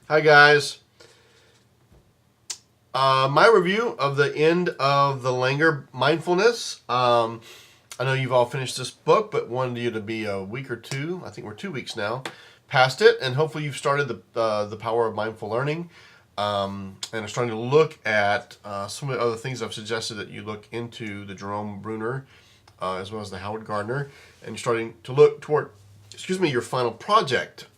Hi guys. My review of the end of the Langer Mindfulness. I know you've all finished this book, but wanted you to be a week or two. I think we're 2 weeks now past it, and hopefully you've started the power of mindful learning, and are starting to look at some of the other things I've suggested that you look into, the Jerome Bruner, as well as the Howard Gardner, and you're starting to look toward, your final project.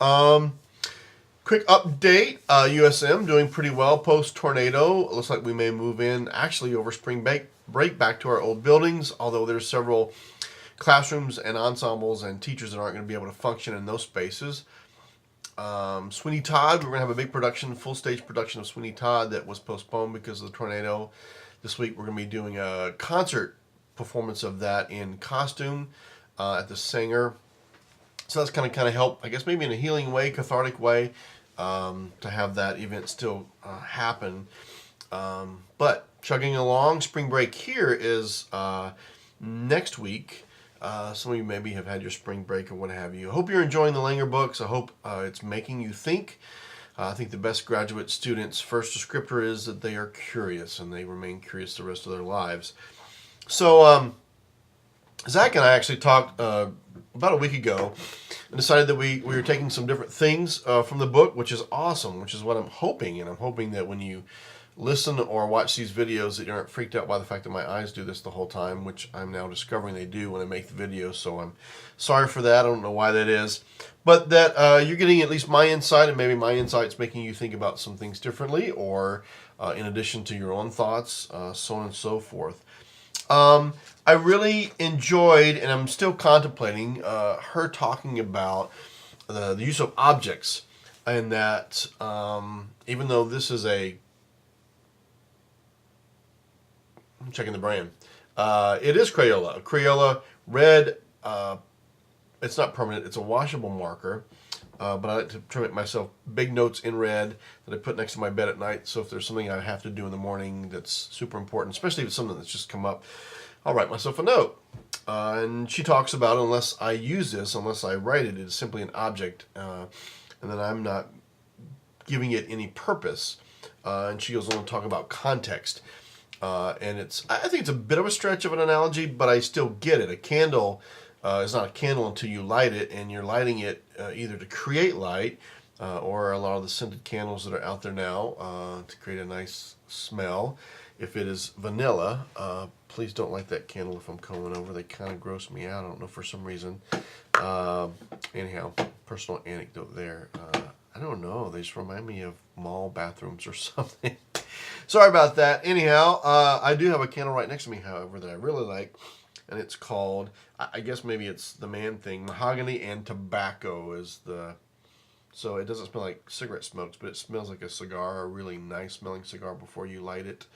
Quick update, USM doing pretty well post-tornado. Looks like we may move in actually over spring break back to our old buildings, although there's several classrooms and ensembles and teachers that aren't going to be able to function in those spaces. Sweeney Todd, we're going to have a big production, full stage production of Sweeney Todd that was postponed because of the tornado. This week we're going to be doing a concert performance of that in costume at the Sanger. So that's kind of help, I guess, maybe in a healing way, cathartic way, to have that event still happen. But chugging along, spring break here is next week. Some of you maybe have had your spring break or what have you. I hope you're enjoying the Langer books. I hope it's making you think. I think the best graduate students' first descriptor is that they are curious, and they remain curious the rest of their lives. So Zach and I actually talked about a week ago and decided that we were taking some different things from the book, which is awesome, which is what I'm hoping. And I'm hoping that when you listen or watch these videos that you aren't freaked out by the fact that my eyes do this the whole time, which I'm now discovering they do when I make the videos. So I'm sorry for that. I don't know why that is. But that you're getting at least my insight, and maybe my insight's making you think about some things differently, or in addition to your own thoughts, so on and so forth. I really enjoyed, and I'm still contemplating, her talking about the use of objects, and that even though this is I'm checking the brand, it is Crayola. Crayola red. It's not permanent. It's a washable marker. But I like to trim it myself. Big notes in red that I put next to my bed at night. So if there's something I have to do in the morning that's super important, especially if it's something that's just come up, I'll write myself a note. And she talks about, unless I use this, unless I write it, it's simply an object, and then I'm not giving it any purpose. And she goes on to talk about context. And I think it's a bit of a stretch of an analogy, but I still get it. A candle is not a candle until you light it, and you're lighting it either to create light, or a lot of the scented candles that are out there now to create a nice smell. If it is vanilla, please don't light that candle if I'm coming over. They kind of gross me out. I don't know, for some reason. Anyhow, personal anecdote there. I don't know. They just remind me of mall bathrooms or something. Sorry about that. Anyhow, I do have a candle right next to me, however, that I really like. And it's called, I guess maybe it's the man thing, mahogany and tobacco is so it doesn't smell like cigarette smokes, but it smells like a cigar, a really nice smelling cigar before you light it.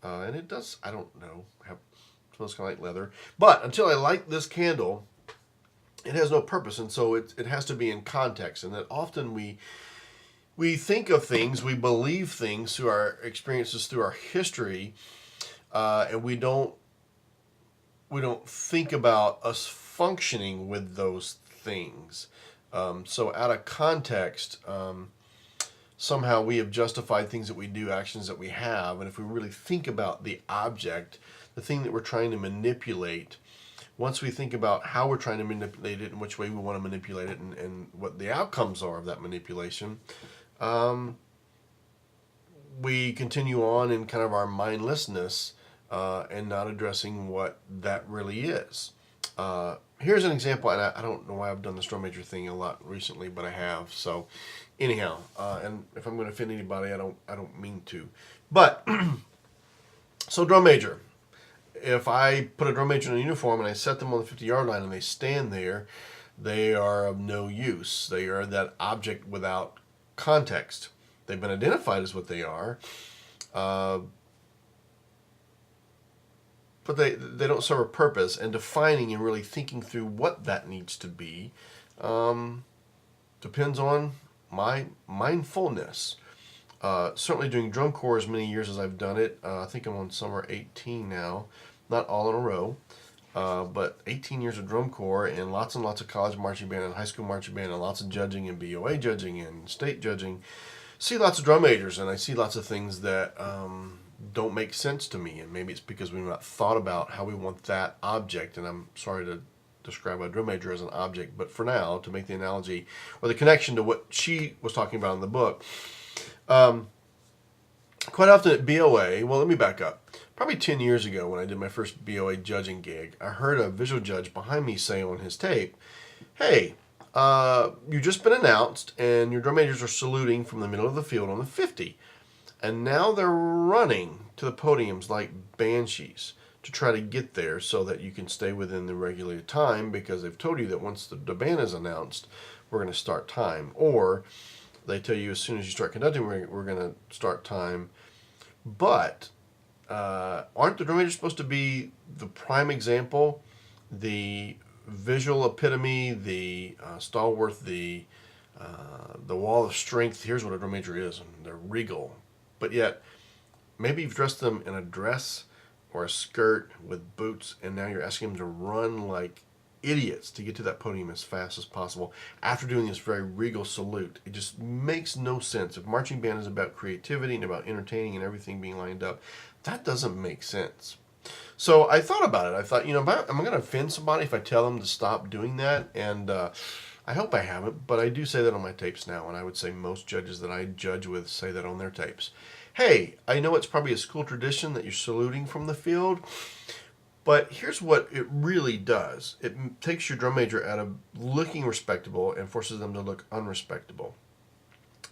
And it does, I don't know, smells kind of like leather. But until I light this candle, it has no purpose. And so it has to be in context. And that often we think of things, we believe things through our experiences, through our history, and we don't think about us functioning with those things. So out of context, somehow we have justified things that we do, actions that we have, and if we really think about the object, the thing that we're trying to manipulate, once we think about how we're trying to manipulate it and which way we want to manipulate it, and what the outcomes are of that manipulation, we continue on in kind of our mindlessness, and not addressing what that really is. Here's an example, and I don't know why I've done the drum major thing a lot recently, but I have. So, anyhow, and if I'm going to offend anybody, I don't mean to. But so drum major. If I put a drum major in a uniform and I set them on the 50-yard line and they stand there, they are of no use. They are that object without context. They've been identified as what they are. But they don't serve a purpose, and defining and really thinking through what that needs to be depends on my mindfulness. Certainly doing drum corps as many years as I've done it, I think I'm on summer 18 now, not all in a row, but 18 years of drum corps and lots of college marching band and high school marching band and lots of judging and BOA judging and state judging. see lots of drum majors, and I see lots of things that don't make sense to me, and maybe it's because we've not thought about how we want that object. And I'm sorry to describe a drum major as an object, but for now, to make the analogy or the connection to what she was talking about in the book, quite often at BOA, well, let me back up. Probably 10 years ago when I did my first BOA judging gig, I heard a visual judge behind me say on his tape, hey, you've just been announced and your drum majors are saluting from the middle of the field on the 50. And now they're running to the podiums like banshees to try to get there so that you can stay within the regulated time, because they've told you that once the band is announced, we're going to start time. Or they tell you as soon as you start conducting, we're going to start time. But aren't the drum majors supposed to be the prime example, the visual epitome, the stalwart, the wall of strength? Here's what a drum major is, and they're regal. But yet, maybe you've dressed them in a dress or a skirt with boots, and now you're asking them to run like idiots to get to that podium as fast as possible after doing this very regal salute. It just makes no sense. If marching band is about creativity and about entertaining and everything being lined up, that doesn't make sense. So I thought about it. I thought, am I going to offend somebody if I tell them to stop doing that? And I hope I haven't, but I do say that on my tapes now, and I would say most judges that I judge with say that on their tapes. Hey, I know it's probably a school tradition that you're saluting from the field, but here's what it really does. It takes your drum major out of looking respectable and forces them to look unrespectable.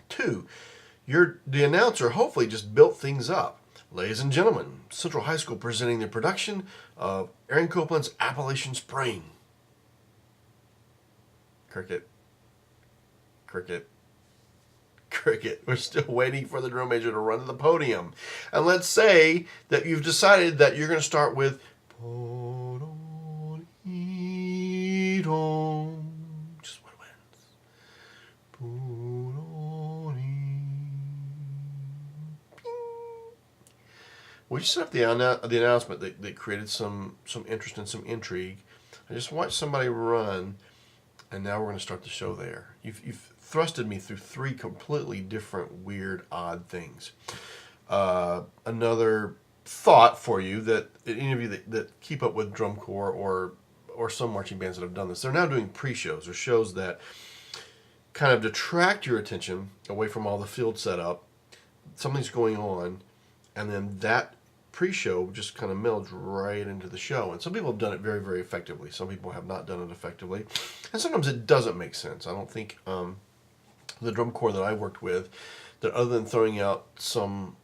2, the announcer hopefully just built things up. Ladies and gentlemen, Central High School presenting their production of Aaron Copland's Appalachian Spring. Cricket. Cricket. Cricket. We're still waiting for the drum major to run to the podium. And let's say that you've decided that you're going to start with just what wins. We just set up the announcement that created some interest and some intrigue. I just watched somebody run, and now we're going to start the show there. You've thrusted me through 3 completely different, weird, odd things. Another thought for you, that any of you that keep up with drum corps or some marching bands that have done this, they're now doing pre-shows or shows that kind of detract your attention away from all the field setup. Something's going on, and then that pre-show just kind of melds right into the show. And some people have done it very, very effectively. Some people have not done it effectively. And sometimes it doesn't make sense. I don't think the drum corps that I worked with, that other than throwing out some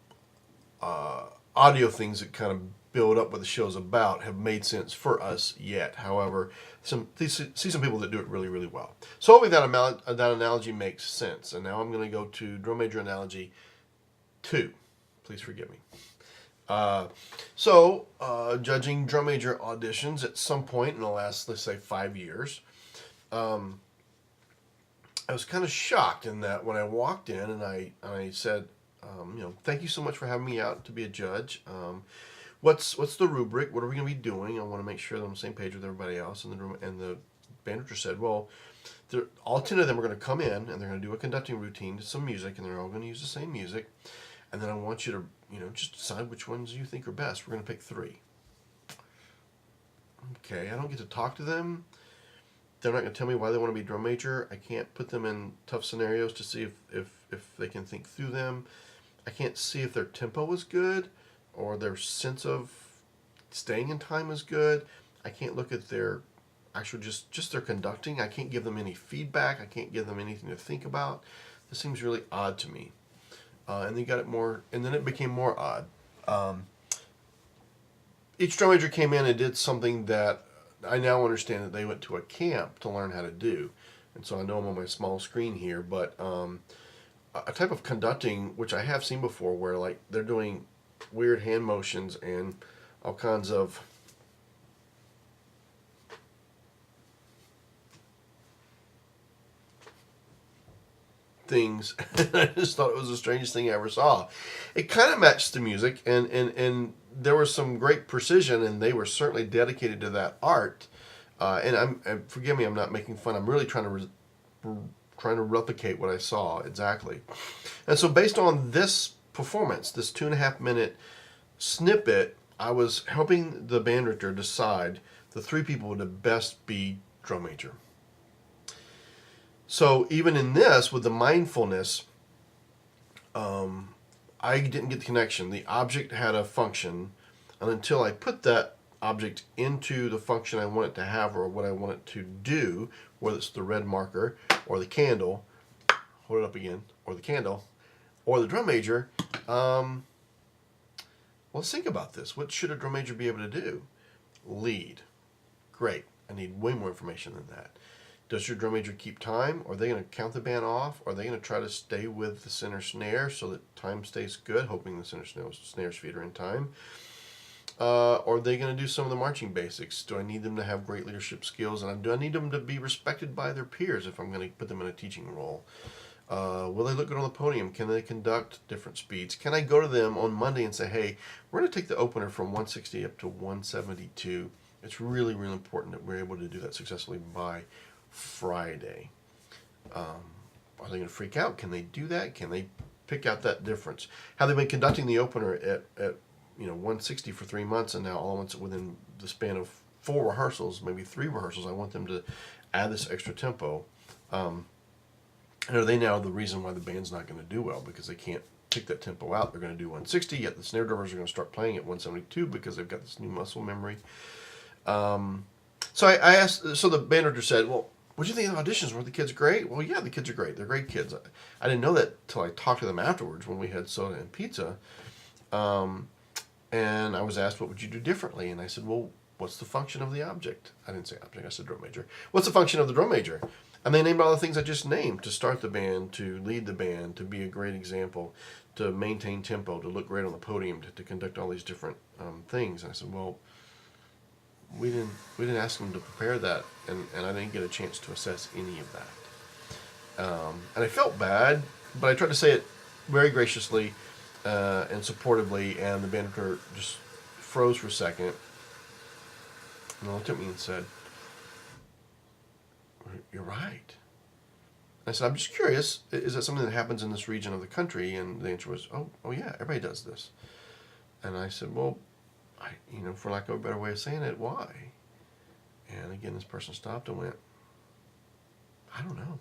audio things that kind of build up what the show's about, have made sense for us yet. However, see some people that do it really, really well. So hopefully that analogy makes sense. And now I'm going to go to drum major analogy 2. Please forgive me. Judging drum major auditions at some point in the last, let's say, 5 years, I was kind of shocked in that when I walked in and I said, thank you so much for having me out to be a judge. What's the rubric? What are we going to be doing? I want to make sure that I'm on the same page with everybody else in the room. And the band director said, well, all 10 of them are going to come in and they're going to do a conducting routine to some music, and they're all going to use the same music. And then I want you to, just decide which ones you think are best. We're going to pick 3. Okay, I don't get to talk to them. They're not going to tell me why they want to be drum major. I can't put them in tough scenarios to see if they can think through them. I can't see if their tempo is good or their sense of staying in time is good. I can't look at their actual just their conducting. I can't give them any feedback. I can't give them anything to think about. This seems really odd to me. And then it became more odd. Each drum major came in and did something that I now understand that they went to a camp to learn how to do. And so I know I'm on my small screen here, but a type of conducting, which I have seen before, where like they're doing weird hand motions and all kinds of things. I just thought it was the strangest thing I ever saw. It kind of matched the music, and there was some great precision, and they were certainly dedicated to that art. And forgive me, I'm not making fun. I'm really trying to replicate what I saw exactly. And so based on this performance, this 2.5 minute snippet, I was helping the band director decide the three people would best be drum major. So even in this, with the mindfulness, I didn't get the connection. The object had a function, and until I put that object into the function I want it to have or what I want it to do, whether it's the red marker or the candle, hold it up again, or the candle, or the drum major, let's think about this. What should a drum major be able to do? Lead. Great. I need way more information than that. Does your drum major keep time? Are they going to count the band off? Are they going to try to stay with the center snare so that time stays good, hoping the center snare's feet are in time? Are they going to do some of the marching basics? Do I need them to have great leadership skills? And do I need them to be respected by their peers if I'm going to put them in a teaching role? Will they look good on the podium? Can they conduct different speeds? Can I go to them on Monday and say, hey, we're going to take the opener from 160 up to 172. It's really, really important that we're able to do that successfully by Friday. Are they going to freak out? Can they do that? Can they pick out that difference? Have they been conducting the opener at 160 for 3 months, and now all at once within the span of 4 rehearsals, maybe 3 rehearsals, I want them to add this extra tempo. And are they now the reason why the band's not going to do well because they can't pick that tempo out? They're going to do 160, yet the snare drummers are going to start playing at 172 because they've got this new muscle memory. So I asked, so the band director said, well, what do you think of the auditions? Were the kids great? Well, yeah, the kids are great. They're great kids. I didn't know that till I talked to them afterwards when we had soda and pizza. And I was asked, what would you do differently? And I said, well, what's the function of the object? I didn't say object, I said drum major. What's the function of the drum major? And they named all the things I just named: to start the band, to lead the band, to be a great example, to maintain tempo, to look great on the podium, to conduct all these different things. And I said, well, we didn't ask them to prepare that, and I didn't get a chance to assess any of that. And I felt bad, but I tried to say it very graciously and supportively, and the band director just froze for a second and looked at me and said, you're right. I said, I'm just curious, is that something that happens in this region of the country? And the answer was, oh yeah, everybody does this. And I said, well, for lack of a better way of saying it, why? And again, this person stopped and went, I don't know.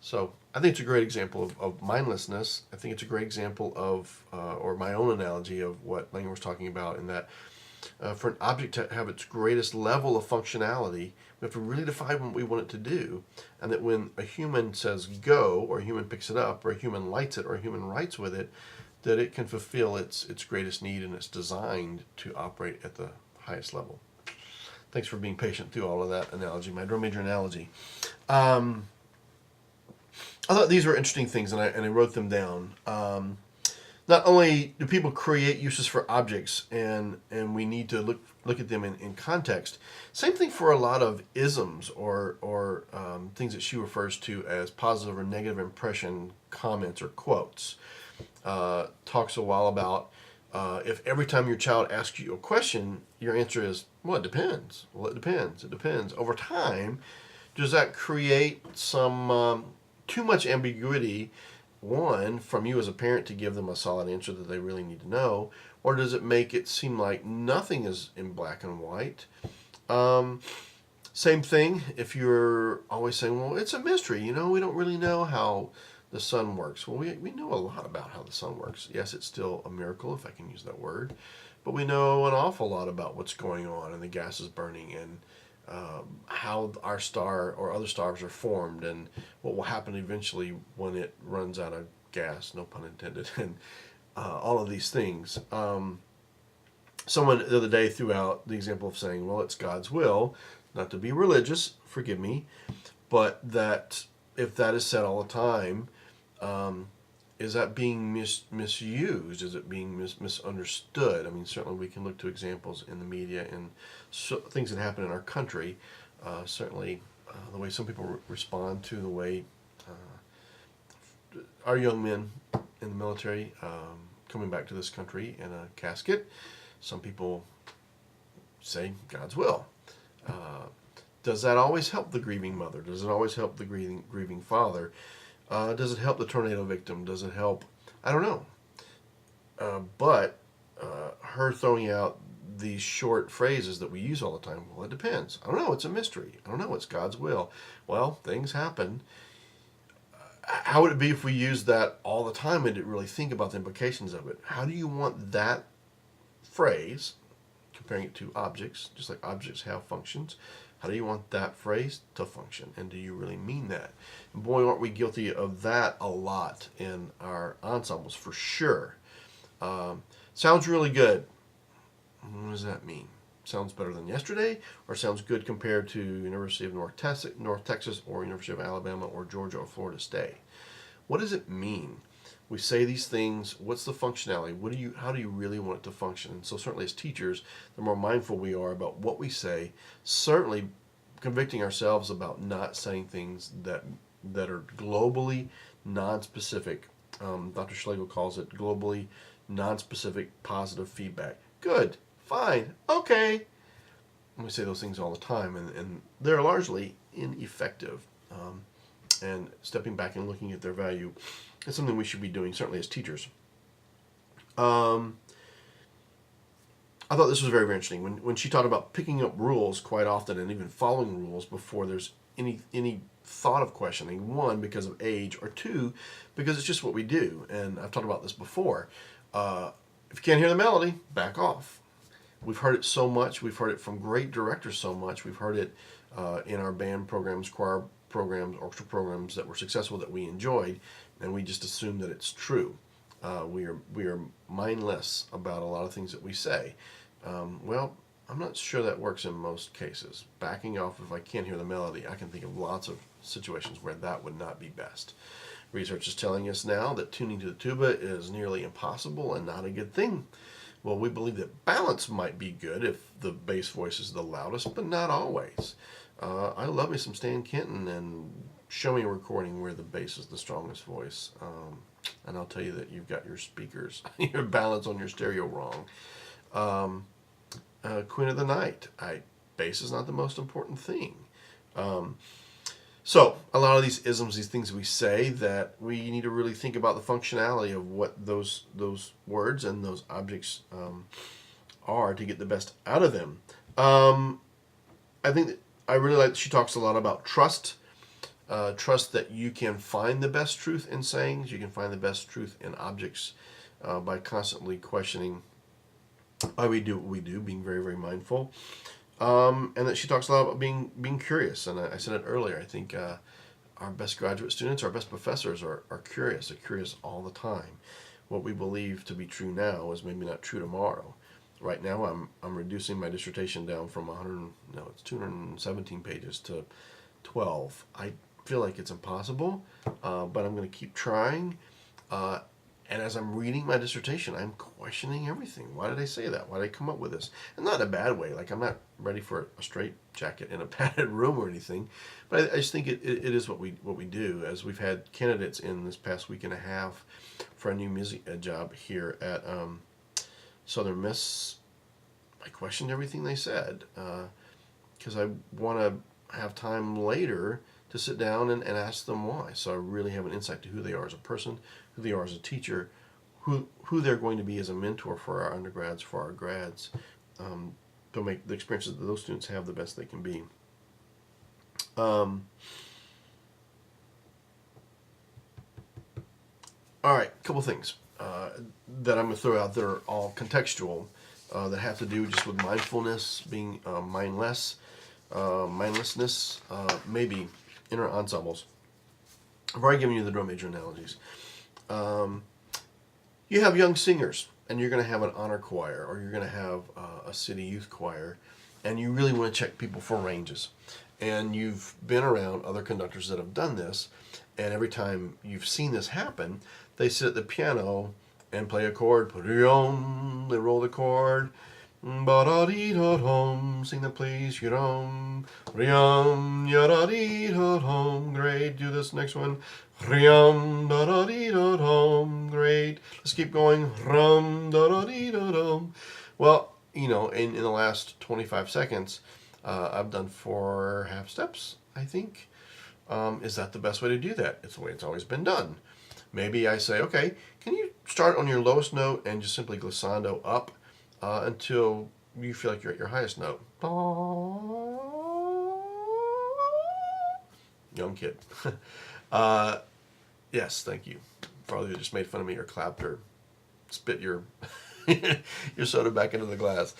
So I think it's a great example of mindlessness. I think it's a great example of, or my own analogy of what Langer was talking about, in that for an object to have its greatest level of functionality, we have to really define what we want it to do. And that when a human says go, or a human picks it up, or a human lights it, or a human writes with it, that it can fulfill its greatest need, and it's designed to operate at the highest level. Thanks for being patient through all of that analogy, my drum major analogy. I thought these were interesting things, and I wrote them down. Not only do people create uses for objects, and we need to look at them in context. Same thing for a lot of isms or things that she refers to as positive or negative impression comments or quotes. Talks a while about if every time your child asks you a question, your answer is, well, it depends. Well, it depends. It depends. Over time, does that create some too much ambiguity, one, from you as a parent to give them a solid answer that they really need to know, or does it make it seem like nothing is in black and white? Same thing if you're always saying, well, it's a mystery, we don't really know how the sun works. Well, we know a lot about how the sun works. Yes, it's still a miracle, if I can use that word, but we know an awful lot about what's going on and the gases burning, and how our star or other stars are formed, and what will happen eventually when it runs out of gas, no pun intended, and all of these things. Someone the other day threw out the example of saying, well, it's God's will, not to be religious, forgive me, but that if that is said all the time, is that being misused? Is it being misunderstood? I mean, certainly we can look to examples in the media and things that happen in our country. Certainly the way some people respond to the way our young men in the military coming back to this country in a casket. Some people say God's will. Does that always help the grieving mother? Does it always help the grieving father? Does it help the tornado victim? Does it help? I don't know. But her throwing out these short phrases that we use all the time, well, it depends. I don't know. It's a mystery. I don't know. It's God's will. Well, things happen. How would it be if we used that all the time and didn't really think about the implications of it? How do you want that phrase, comparing it to objects, just like objects have functions, how do you want that phrase to function? And do you really mean that? And boy, aren't we guilty of that a lot in our ensembles, for sure. Sounds really good. What does that mean? Sounds better than yesterday, or sounds good compared to University of North Texas, or University of Alabama, or Georgia, or Florida State? What does it mean? We say these things. What's the functionality? How do you really want it to function? And so certainly as teachers, the more mindful we are about what we say, certainly convicting ourselves about not saying things that are globally non-specific. Dr. Schlegel calls it globally non-specific positive feedback. Good, fine, okay. And we say those things all the time, and they're largely ineffective. And stepping back and looking at their value is something we should be doing, certainly as teachers. I thought this was very, very interesting. When she talked about picking up rules quite often and even following rules before there's any thought of questioning, one, because of age, or two, because it's just what we do. And I've talked about this before. If you can't hear the melody, back off. We've heard it so much. We've heard it from great directors so much. We've heard it in our band programs, choir programs, orchestra programs that were successful, that we enjoyed, and we just assume that it's true. We are mindless about a lot of things that we say. Well, I'm not sure that works in most cases. Backing off if I can't hear the melody, I can think of lots of situations where that would not be best. Research is telling us now that tuning to the tuba is nearly impossible and not a good thing. Well, we believe that balance might be good if the bass voice is the loudest, but not always. I love me some Stan Kenton, and show me a recording where the bass is the strongest voice. And I'll tell you that you've got your speakers, your balance on your stereo wrong. Queen of the Night. Bass is not the most important thing. So a lot of these isms, these things we say, that we need to really think about the functionality of what those words and those objects are to get the best out of them. I think that I really like that she talks a lot about trust. Trust that you can find the best truth in sayings. You can find the best truth in objects by constantly questioning why we do what we do, being very, very mindful. And that she talks a lot about being curious. And I said it earlier, I think our best graduate students, our best professors are curious. They're curious all the time. What we believe to be true now is maybe not true tomorrow. Right now I'm reducing my dissertation down from 217 pages to 12. I feel like it's impossible, but I'm going to keep trying. And as I'm reading my dissertation, I'm questioning everything. Why did I say that? Why did I come up with this? And not in a bad way. Like, I'm not ready for a straight jacket in a padded room or anything. But I just think it is what we do. As we've had candidates in this past week and a half for a new music ed job here at Southern Miss, I questioned everything they said because I want to have time later to sit down and ask them why. So I really have an insight to who they are as a person, who they are as a teacher, who they're going to be as a mentor for our undergrads, for our grads, to make the experiences that those students have the best they can be. All right, a couple things that I'm going to throw out that are all contextual, that have to do just with mindfulness, being mindlessness, maybe in our ensembles. I've already given you the drum major analogies. You have young singers, and you're going to have an honor choir, or you're going to have a city youth choir, and you really want to check people for ranges. And you've been around other conductors that have done this, and every time you've seen this happen, they sit at the piano and play a chord. They roll the chord. Ba-da-dee-da-dum, sing that please, yum, yum, ya-da-dee-da-dum, great, do this next one, yum, da-da-dee-da-dum, great, let's keep going, rum, da-da-dee-da-dum. Well, in the last 25 seconds, I've done 4 half steps, I think, Is that the best way to do that? It's the way it's always been done. Maybe I say, okay, can you start on your lowest note and just simply glissando up until you feel like you're at your highest note. Young kid. Yes, thank you. For all of you that just made fun of me or clapped or spit your your soda back into the glass.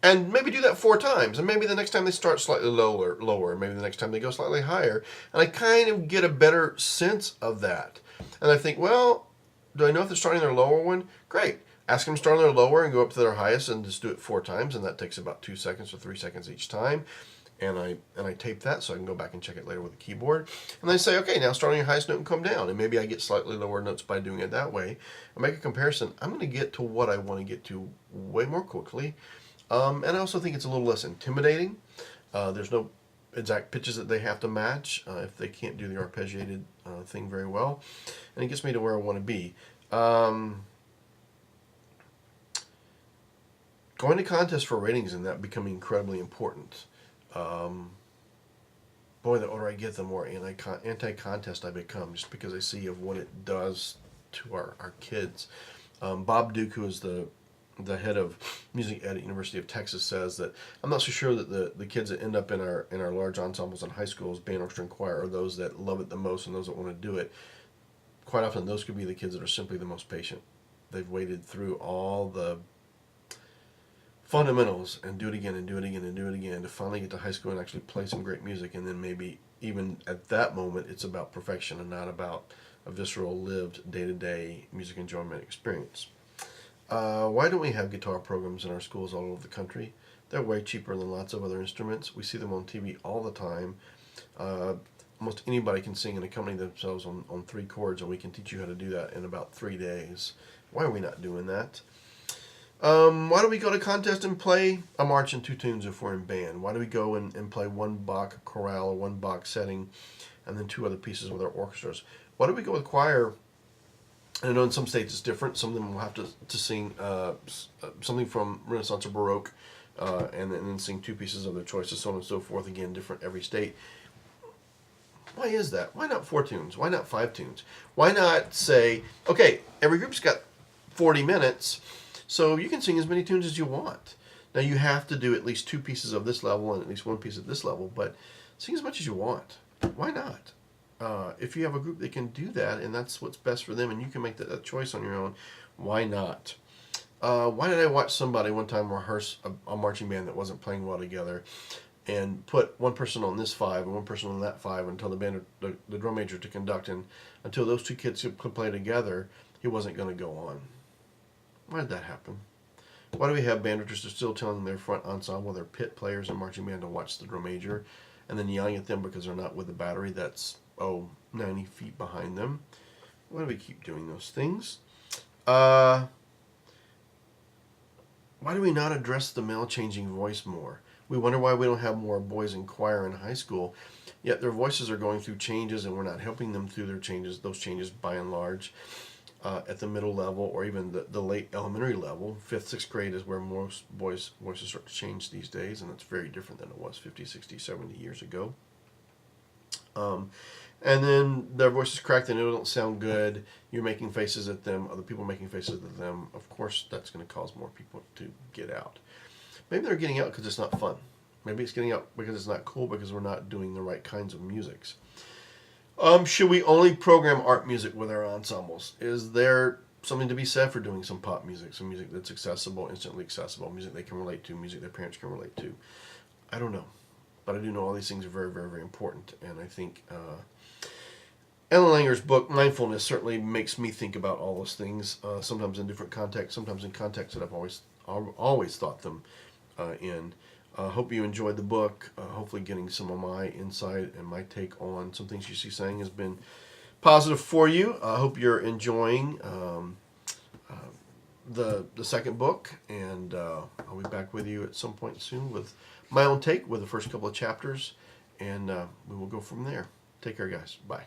And maybe do that 4 times. And maybe the next time they start slightly lower. Maybe the next time they go slightly higher. And I kind of get a better sense of that. And I think, well, do I know if they're starting their lower one? Great. Ask them to start on their lower and go up to their highest and just do it 4 times. And that takes about 2 seconds or 3 seconds each time. And I tape that so I can go back and check it later with the keyboard. And then say, okay, now start on your highest note and come down. And maybe I get slightly lower notes by doing it that way. I make a comparison. I'm going to get to what I want to get to way more quickly. And I also think it's a little less intimidating. There's no exact pitches that they have to match if they can't do the arpeggiated thing very well. And it gets me to where I want to be. Going to contests for ratings and that becoming incredibly important. Boy, the older I get, the more anti-contest I become, just because I see of what it does to our kids. Bob Duke, who is the head of music ed at University of Texas, says that I'm not so sure that the kids that end up in our large ensembles in high schools, band, orchestra, and choir, are those that love it the most and those that want to do it. Quite often, those could be the kids that are simply the most patient. They've waded through all the fundamentals and do it again and do it again and do it again to finally get to high school and actually play some great music. And then maybe even at that moment, it's about perfection and not about a visceral, lived, day-to-day music enjoyment experience. Why don't we have guitar programs in our schools all over the country? They're way cheaper than lots of other instruments. We see them on TV all the time. Almost anybody can sing and accompany themselves on 3 chords, and we can teach you how to do that in about 3 days. Why are we not doing that? Why do we go to contest and play a march and 2 tunes if we're in band? Why do we go and play 1 Bach chorale or 1 Bach setting and then 2 other pieces with our orchestras? Why do we go with choir? I know in some states it's different. Some of them will have to sing something from Renaissance or Baroque and then sing 2 pieces of their choices, so on and so forth. Again, different every state. Why is that? Why not 4 tunes? Why not 5 tunes? Why not say, okay, every group's got 40 minutes, so you can sing as many tunes as you want. Now you have to do at least 2 pieces of this level and at least 1 piece at this level, but sing as much as you want. Why not? If you have a group that can do that and that's what's best for them and you can make that choice on your own, why not? Why did I watch somebody one time rehearse a marching band that wasn't playing well together and put one person on this 5 and one person on that 5 and tell the drum major to conduct, and until those 2 kids could play together, he wasn't going to go on. Why did that happen? Why do we have band directors still telling their front ensemble, their pit players and marching band, to watch the drum major and then yelling at them because they're not with the battery that's 90 feet behind them? Why do we keep doing those things? Why do we not address the male changing voice more? We wonder why we don't have more boys in choir in high school, yet their voices are going through changes and we're not helping them through those changes by and large. At the middle level or even the late elementary level, 5th, 6th grade is where most boys' voices start to change these days, and it's very different than it was 50, 60, 70 years ago. And then their voices crack, they don't sound good, you're making faces at them, other people making faces at them. Of course, that's going to cause more people to get out. Maybe they're getting out because it's not fun. Maybe it's getting out because it's not cool, because we're not doing the right kinds of musics. Should we only program art music with our ensembles? Is there something to be said for doing some pop music, some music that's accessible, instantly accessible, music they can relate to, music their parents can relate to? I don't know. But I do know all these things are very, very, very important. And I think Ellen Langer's book, Mindfulness, certainly makes me think about all those things, sometimes in different contexts, sometimes in contexts that I've always thought them in. Hope you enjoyed the book. Hopefully getting some of my insight and my take on some things she's saying has been positive for you. I hope you're enjoying the second book, and I'll be back with you at some point soon with my own take with the first couple of chapters, and we will go from there. Take care, guys. Bye.